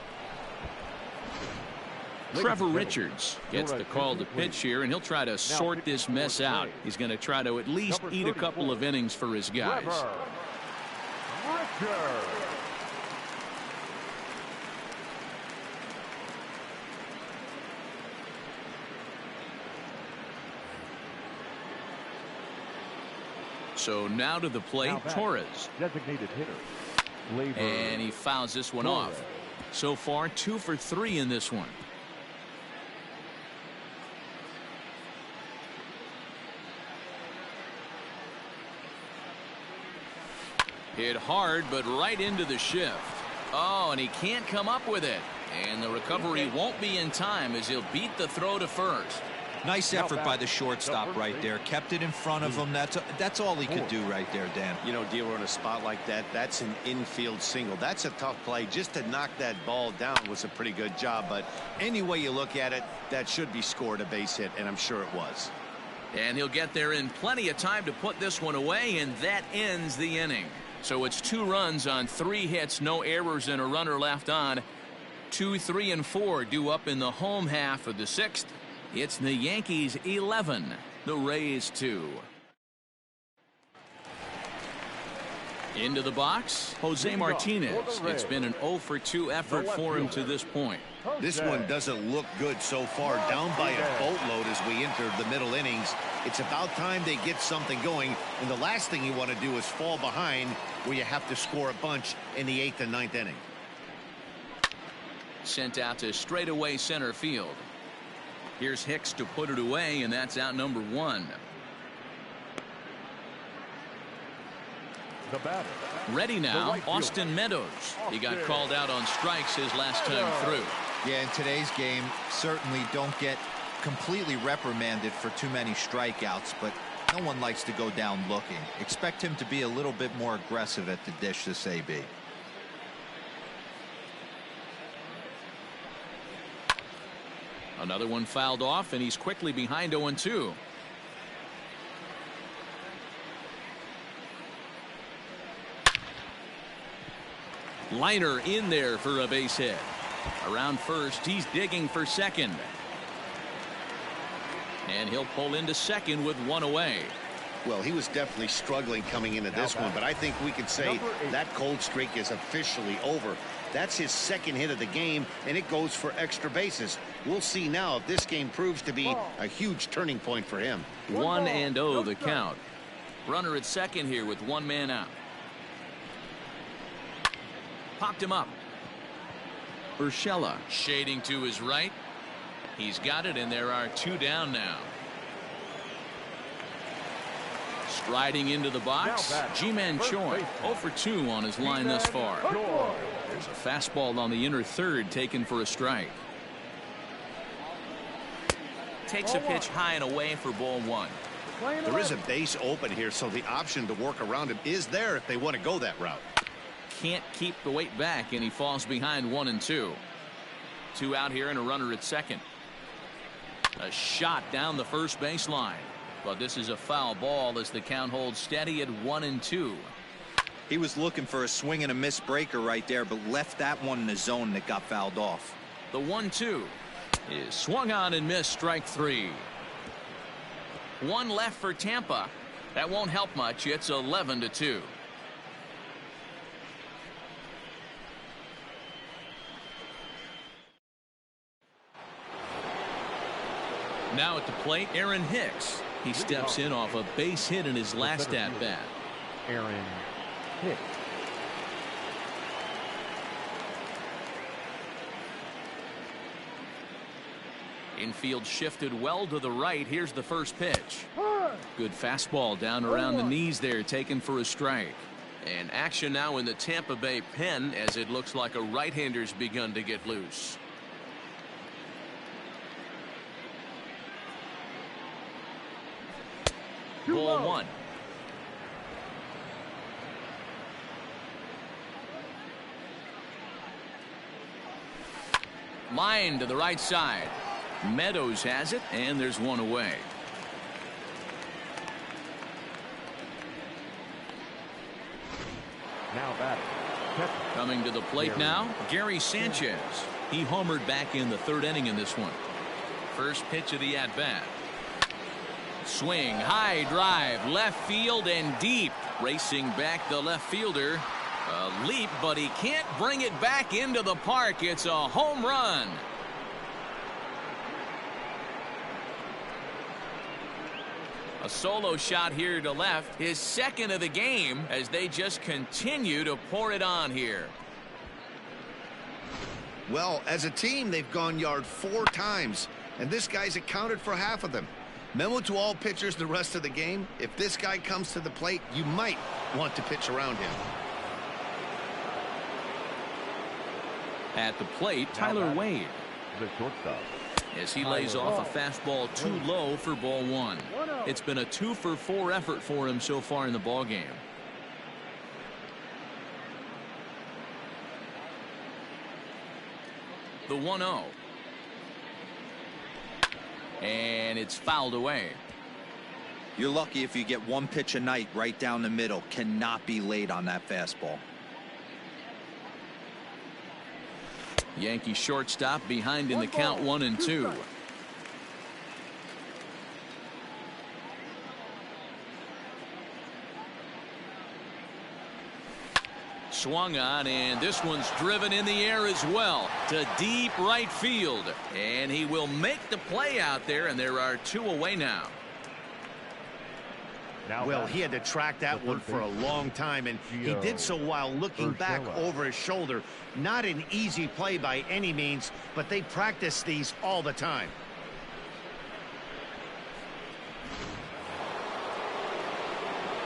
Trevor Richards gets the call to pitch here, and he'll try to sort this mess out. He's going to try to at least eat a couple of innings for his guys. So now to the plate, Torres. Designated hitter. And he fouls this one off. So far, 2 for 3 in this one. Hit hard, but right into the shift. Oh, and he can't come up with it. And the recovery won't be in time as he'll beat the throw to first. Nice effort by the shortstop right there. Kept it in front of him. That's all he could do right there, Dan. You know, Dealer, in a spot like that, that's an infield single. That's a tough play. Just to knock that ball down was a pretty good job. But any way you look at it, that should be scored a base hit, and I'm sure it was. And he'll get there in plenty of time to put this one away, and that ends the inning. So it's 2 runs on 3 hits, no errors, and a runner left on. 2, 3, and 4 due up in the home half of the 6th. It's the Yankees 11, the Rays 2. Into the box, Jose Martinez. It's been an 0 for 2 effort for him to this point. This one doesn't look good so far. Down by a boatload as we enter the middle innings. It's about time they get something going. And the last thing you want to do is fall behind where you have to score a bunch in the 8th and 9th inning. Sent out to straightaway center field. Here's Hicks to put it away, and that's out number 1. The batter. Ready now, Austin Meadows. He got called out on strikes his last time through. Yeah, in today's game, certainly don't get completely reprimanded for too many strikeouts, but no one likes to go down looking. Expect him to be a little bit more aggressive at the dish this AB. Another one fouled off, and he's quickly behind 0-2. Liner in there for a base hit. Around first, he's digging for second. And he'll pull into second with 1 away. Well, he was definitely struggling coming into this one, but I think we could say that cold streak is officially over. That's his 2nd hit of the game, and it goes for extra bases. We'll see now if this game proves to be a huge turning point for him. 1-0 the count. Runner at second here with 1 man out. Popped him up. Urshela shading to his right. He's got it, and there are 2 down now. Striding into the box, Ji-Man Choi, 0 for 2 on his line thus far. There's a fastball on the inner third taken for a strike. Takes a pitch high and away for ball 1. There is a base open here, so the option to work around him is there if they want to go that route. Can't keep the weight back, and he falls behind 1-2. 2 out here and a runner at second. A shot down the first baseline. But this is a foul ball as the count holds steady at 1-2. He was looking for a swing and a miss breaker right there, but left that one in the zone that got fouled off. The 1-2 is swung on and missed, strike 3. 1 left for Tampa. That won't help much. It's 11-2. Now at the plate, Aaron Hicks. He steps in off a base hit in his last at bat. Aaron Hicks. Infield shifted well to the right. Here's the first pitch. Good fastball down around the knees there, taken for a strike. And action now in the Tampa Bay pen as it looks like a right-hander's begun to get loose. Ball 1. Line to the right side. Meadows has it, and there's one away. Now batting. Catcher. Coming to the plate now, Gary Sanchez. He homered back in the third inning in this one. First pitch of the at-bat. Swing, high drive, left field and deep. Racing back the left fielder. A leap, but he can't bring it back into the park. It's a home run. A solo shot here to left, his second of the game, as they just continue to pour it on here. Well, as a team, they've gone yard 4 times, and this guy's accounted for half of them. Memo to all pitchers the rest of the game: if this guy comes to the plate, you might want to pitch around him. At the plate, Tyler Wade. The shortstop. As he lays off a fastball too low for ball 1. It's been a 2-for-4 effort for him so far in the ball game. The 1-0. And it's fouled away. You're lucky if you get one pitch a night right down the middle. Cannot be late on that fastball. Yankee shortstop behind in the count 1-2. Swung on, and this one's driven in the air as well to deep right field, and he will make the play out there, and there are 2 away now. Well, he had to track that one for a long time, and he did so while looking back over his shoulder. Not an easy play by any means, but they practice these all the time.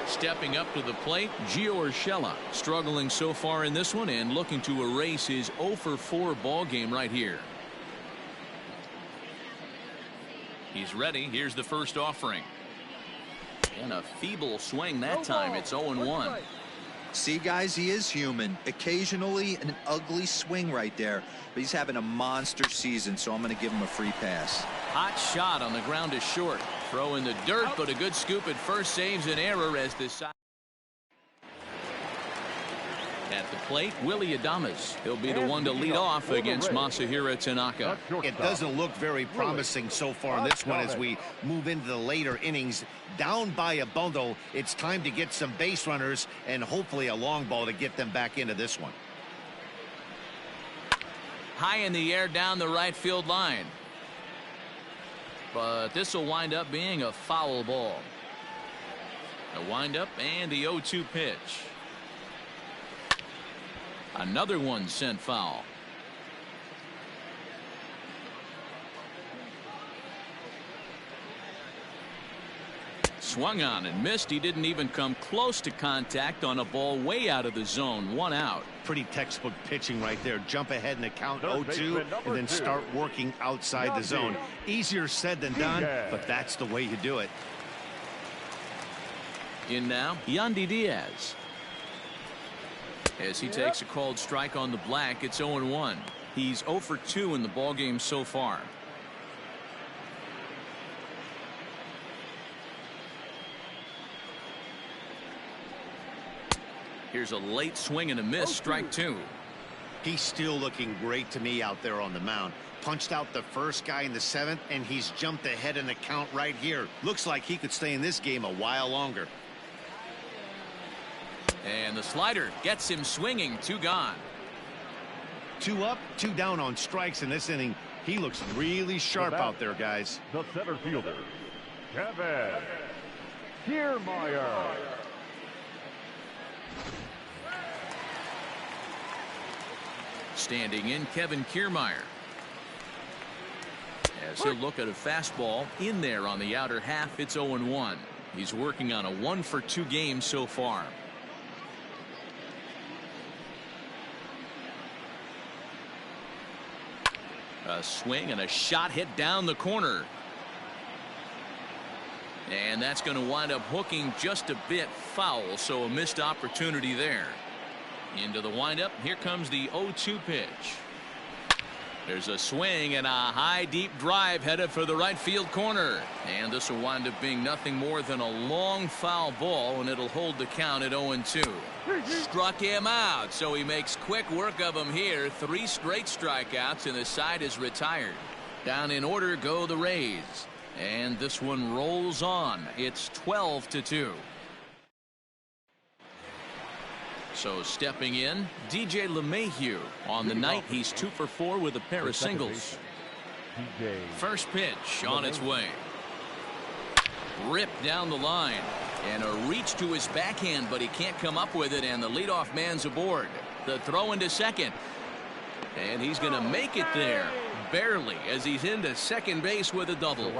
Stepping up to the plate, Gio Urshela, struggling so far in this one and looking to erase his 0-for-4 ball game right here. He's ready. Here's the first offering. And a feeble swing that time. It's 0-1. See, guys, he is human. Occasionally an ugly swing right there, but he's having a monster season, so I'm going to give him a free pass. Hot shot on the ground is short. Throw in the dirt, but a good scoop at first saves an error as the side. At the plate, Willie Adames. He'll be the one to lead off against Masahiro Tanaka. It doesn't look very promising so far in this one as we move into the later innings. Down by a bundle, it's time to get some base runners and hopefully a long ball to get them back into this one. High in the air down the right field line. But this will wind up being a foul ball. A windup and the 0-2 pitch. Another one sent foul. Swung on and missed. He didn't even come close to contact on a ball way out of the zone. 1 out. Pretty textbook pitching right there. Jump ahead in the count 0-2 and then start working outside the zone. Easier said than done, but that's the way you do it. In now, Yandy Diaz. As he takes a called strike on the black, it's 0-1. He's 0-for-2 in the ballgame so far. Here's a late swing and a miss, strike 2. He's still looking great to me out there on the mound. Punched out the first guy in the 7th, and he's jumped ahead in the count right here. Looks like he could stay in this game a while longer. And the slider gets him swinging. 2 gone. 2 up, 2 down on strikes in this inning. He looks really sharp out there, guys. The center fielder, Kevin Kiermaier. Standing in, Kevin Kiermaier. As he'll look at a fastball in there on the outer half, it's 0-1. He's working on a 1-for-2 game so far. A swing and a shot hit down the corner. And that's going to wind up hooking just a bit foul, so a missed opportunity there. Into the windup. Here comes the 0-2 pitch. There's a swing and a high deep drive headed for the right field corner, and this will wind up being nothing more than a long foul ball, and it'll hold the count at 0-2. Struck him out, so he makes quick work of him here. 3 straight strikeouts and the side is retired. Down in order go the Rays, and this one rolls on. It's 12-2. So stepping in, DJ LeMahieu. On the night, he's 2 for 4 with a pair of singles. First pitch on its way. Ripped down the line. And a reach to his backhand, but he can't come up with it, and the leadoff man's aboard. The throw into second. And he's going to make it there. Barely, as he's into second base with a double.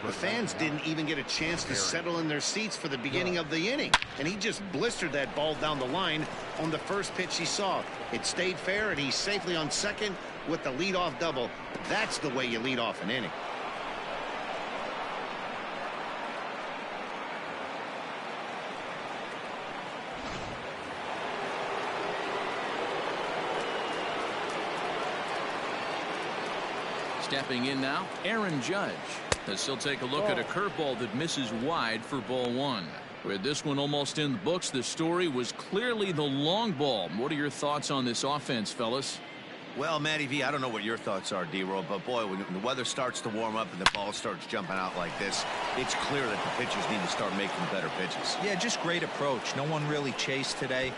The fans didn't even get a chance to settle in their seats for the beginning of the inning, and he just blistered that ball down the line on the first pitch he saw. It stayed fair, and he's safely on second with the leadoff double. That's the way you lead off an inning. Stepping in now, Aaron Judge. As he'll take a look at a curveball that misses wide for ball 1. With this one almost in the books, the story was clearly the long ball. What are your thoughts on this offense, fellas? Well, Matty V, I don't know what your thoughts are, D-Roll, but boy, when the weather starts to warm up and the ball starts jumping out like this, it's clear that the pitchers need to start making better pitches. Yeah, just great approach. No one really chased today.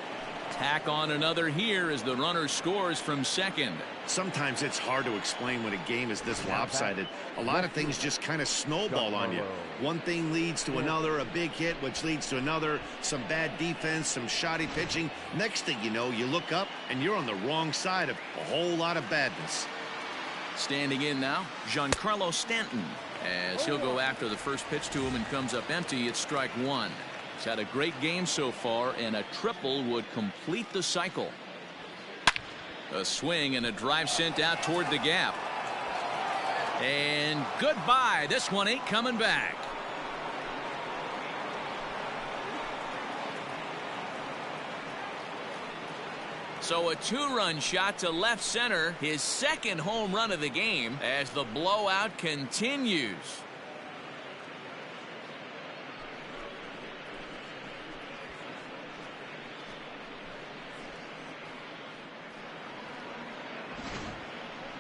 Tack on another here as the runner scores from second. Sometimes it's hard to explain when a game is this lopsided. A lot of things just kind of snowball on you. One thing leads to another, a big hit, which leads to another, some bad defense, some shoddy pitching. Next thing you know, you look up and you're on the wrong side of a whole lot of badness. Standing in now, Giancarlo Stanton. As he'll go after the first pitch to him and comes up empty, it's strike 1. He's had a great game so far, and a triple would complete the cycle. A swing and a drive sent out toward the gap. And goodbye. This one ain't coming back. So a 2-run shot to left center, his second home run of the game as the blowout continues.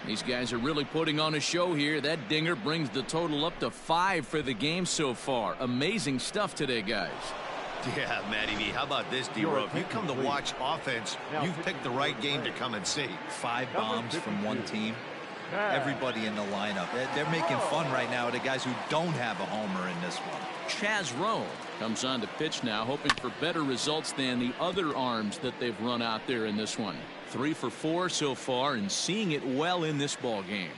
These guys are really putting on a show here. That dinger brings the total up to 5 for the game so far. Amazing stuff today, guys. Yeah, Matty V, how about this, D-Row? If you come to watch offense, you've picked the right game to come and see. 5 bombs from one team. Everybody in the lineup. They're making fun right now of the guys who don't have a homer in this one. Chaz Rowe comes on to pitch now, hoping for better results than the other arms that they've run out there in this one. 3 for 4 so far and seeing it well in this ball game.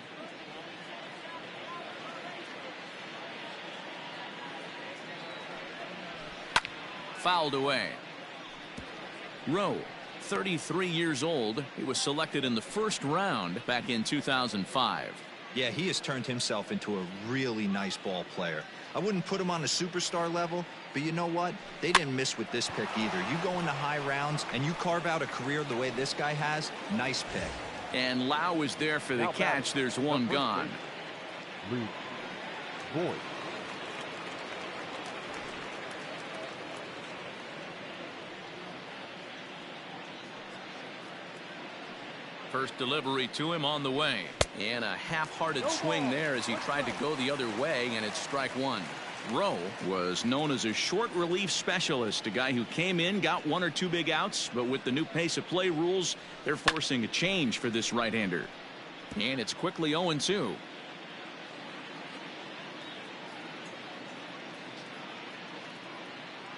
Fouled away. Rowe, 33 years old. He was selected in the first round back in 2005. Yeah, he has turned himself into a really nice ball player. I wouldn't put him on a superstar level, but you know what? They didn't miss with this pick either. You go into high rounds and you carve out a career the way this guy has, nice pick. And Lau is there for the catch. There's one gone. Luke Boyd. First delivery to him on the way. And a half-hearted swing there as he tried to go the other way, and it's strike 1. Rowe was known as a short relief specialist, a guy who came in, got 1 or 2 big outs, but with the new pace of play rules, they're forcing a change for this right-hander. And it's quickly 0-2.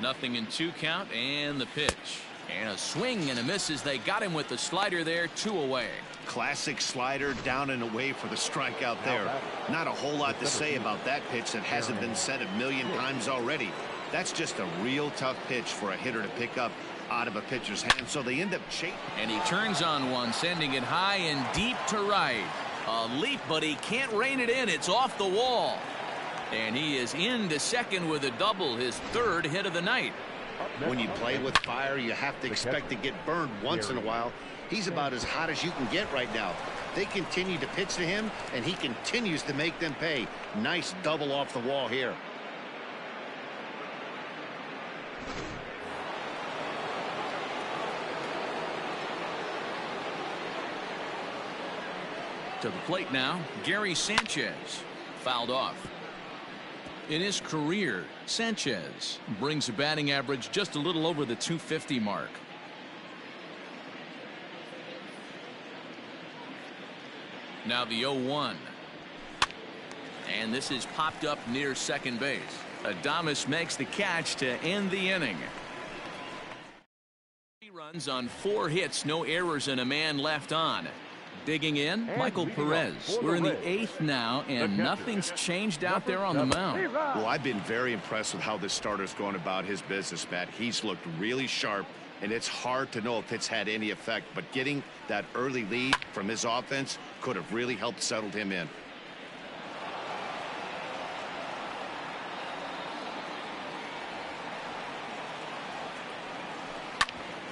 Nothing in 2 count, and the pitch. And a swing and a miss as they got him with the slider there, 2 away. Classic slider down and away for the strikeout there. Not a whole lot to say about that pitch that hasn't been said a million times already. That's just a real tough pitch for a hitter to pick up out of a pitcher's hand, so they end up chasing. And he turns on one, sending it high and deep to right. A leap, but he can't rein it in. It's off the wall. And he is into second with a double, his 3rd hit of the night. When you play with fire, you have to expect to get burned once in a while. He's about as hot as you can get right now. They continue to pitch to him, and he continues to make them pay. Nice double off the wall here. To the plate now, Gary Sanchez. Fouled off. In his career, Sanchez brings a batting average just a little over the 250 mark. Now the 0-1. And this is popped up near second base. Adames makes the catch to end the inning. 3 runs on 4 hits, no errors, and a man left on. Digging in, Michael Perez. We're in the 8th now, and nothing's changed out there on the mound. Well, I've been very impressed with how this starter's going about his business, Matt. He's looked really sharp, and it's hard to know if it's had any effect, but getting that early lead from his offense could have really helped settle him in.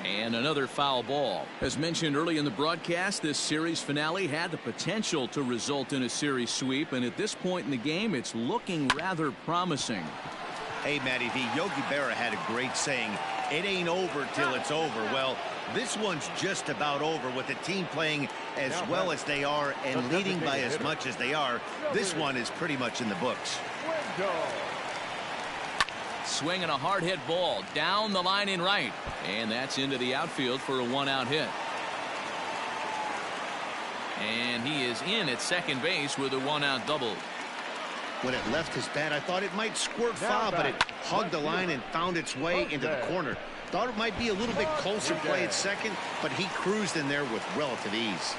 And another foul ball. As mentioned early in the broadcast, this series finale had the potential to result in a series sweep, and at this point in the game, it's looking rather promising. Hey, Matty V, Yogi Berra had a great saying, it ain't over till it's over. Well, this one's just about over with the team playing as well as they are and leading by as much as they are. This one is pretty much in the books. Swinging a hard hit ball down the line in right, and that's into the outfield for a 1-out hit. And he is in at second base with a 1-out double. When it left his bat, I thought it might squirt foul, but it hugged the line and found its way into the corner. Thought it might be a little bit closer play at second, but he cruised in there with relative ease.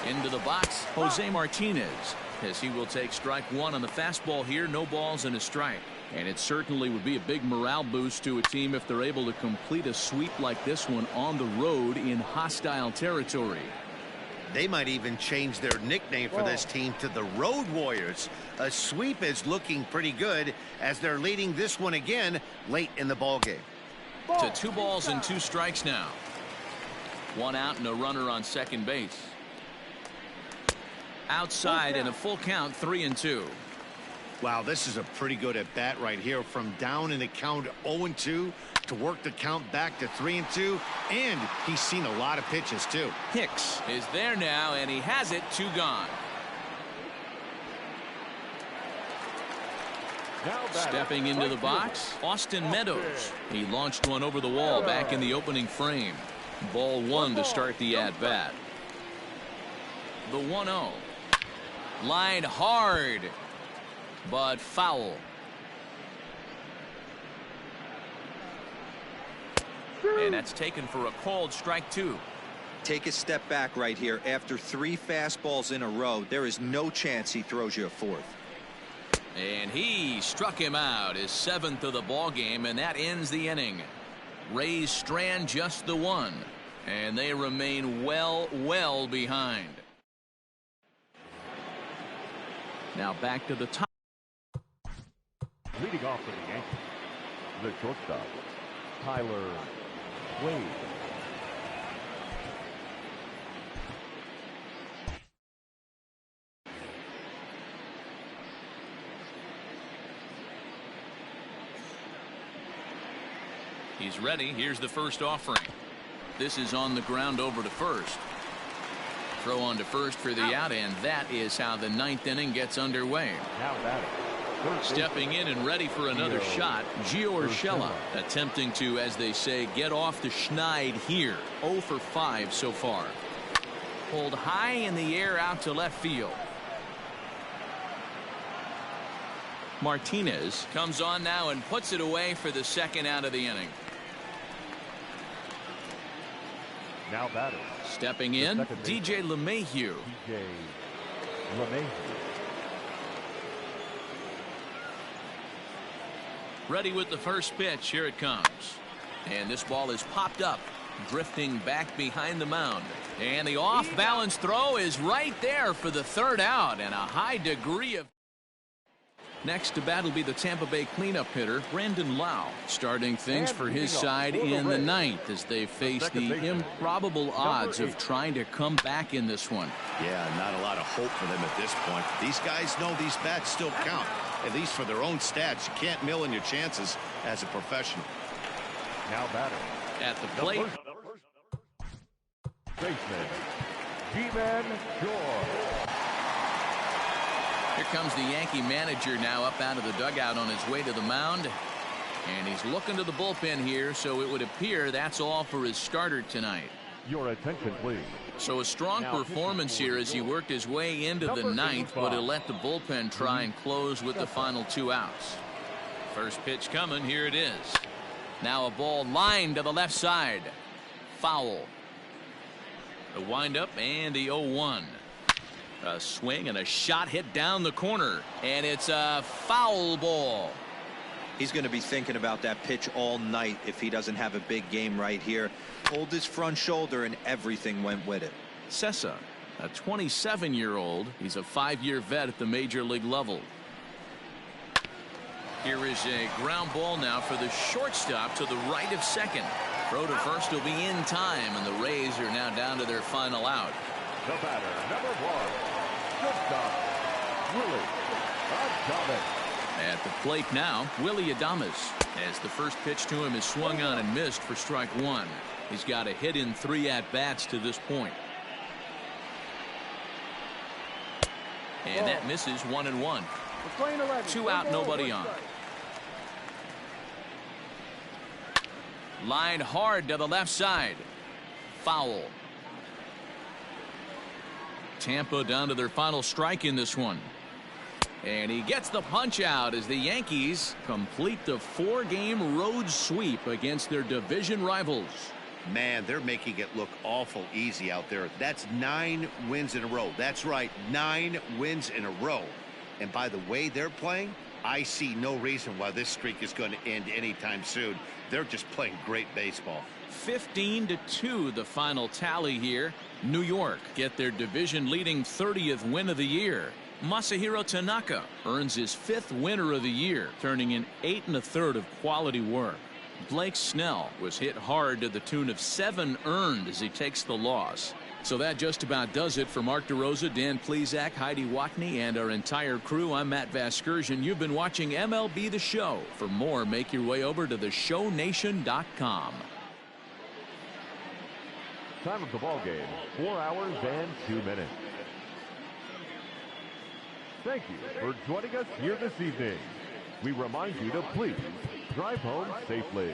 Into the box, Jose Martinez, as he will take strike 1 on the fastball here. No balls and a strike. And it certainly would be a big morale boost to a team if they're able to complete a sweep like this one on the road in hostile territory. They might even change their nickname for this team to the Road Warriors. A sweep is looking pretty good as they're leading this one again late in the ballgame. To 2 balls and 2 strikes now. 1 out and a runner on second base. Outside and a full count, 3-2. Wow, this is a pretty good at bat right here. From down in the count 0-2 to work the count back to 3-2, and he's seen a lot of pitches too. Hicks is there now, and he has it. 2 gone. Stepping into the box, Austin Meadows. He launched one over the wall back in the opening frame. Ball 1 to start the at-bat. The 1-0. Lined hard, but foul. And that's taken for a called strike 2. Take a step back right here. After 3 fastballs in a row, there is no chance he throws you a 4th. And he struck him out, his 7th of the ball game, and that ends the inning. Rays strand just the 1, and they remain well behind. Now back to the top. Leading off for the Yankees, the shortstop, Tyler Wade. He's ready. Here's the first offering. This is on the ground over to first. Throw on to first for the out, and that is how the 9th inning gets underway. Now batting. Stepping in and ready for another shot, Gio Urshela, attempting to, as they say, get off the schneid here. 0 for 5 so far. Pulled high in the air out to left field. Martinez comes on now and puts it away for the 2nd out of the inning. Now batting. Stepping in, DJ LeMahieu. DJ LeMahieu. Ready with the first pitch. Here it comes. And this ball is popped up, drifting back behind the mound. And the off-balance throw is right there for the 3rd out, and a high degree of... Next to bat will be the Tampa Bay cleanup hitter, Brandon Lau, starting things for his side in the ninth as they face the improbable odds of trying to come back in this one. Yeah, not a lot of hope for them at this point. These guys know these bats still count, at least for their own stats. You can't mill in your chances as a professional. Now batter. At the plate. Baseman, G-Man George. Here comes the Yankee manager now up out of the dugout on his way to the mound. And he's looking to the bullpen here, so it would appear that's all for his starter tonight. Your attention, please. So a strong performance here as he worked his way into the ninth, but he'll let the bullpen try and close with the final 2 outs. First pitch coming, here it is. Now a ball lined to the left side. Foul. The windup and the 0-1. A swing and a shot hit down the corner, and it's a foul ball. He's going to be thinking about that pitch all night if he doesn't have a big game right here. Pulled his front shoulder and everything went with it. Sessa, a 27-year-old. He's a 5-year vet at the major league level. Here is a ground ball now for the shortstop to the right of second. Throw to first will be in time, and the Rays are now down to their final out. The batter, number 1, shortstop, Willie Adames. At the plate now, Willie Adames, as the first pitch to him is swung on and missed for strike 1. He's got a hit in 3 at-bats to this point. And that misses 1-1. 2 out, nobody on. Line hard to the left side. Foul. Tampa down to their final strike in this one. And he gets the punch out as the Yankees complete the 4-game road sweep against their division rivals. Man, they're making it look awful easy out there. That's 9 wins in a row. That's right, 9 wins in a row. And by the way they're playing, I see no reason why this streak is going to end anytime soon. They're just playing great baseball. 15-2 the final tally here. New York get their division leading 30th win of the year. Masahiro Tanaka earns his 5th winner of the year, turning in 8 1/3 of quality work. Blake Snell was hit hard to the tune of 7 earned as he takes the loss. So that just about does it for Mark DeRosa, Dan Plesac, Heidi Watney, and our entire crew. I'm Matt Vasgersian. You've been watching MLB The Show. For more, make your way over to theshownation.com. Time of the ball game, 4 hours and 2 minutes. Thank you for joining us here this evening. We remind you to please drive home safely.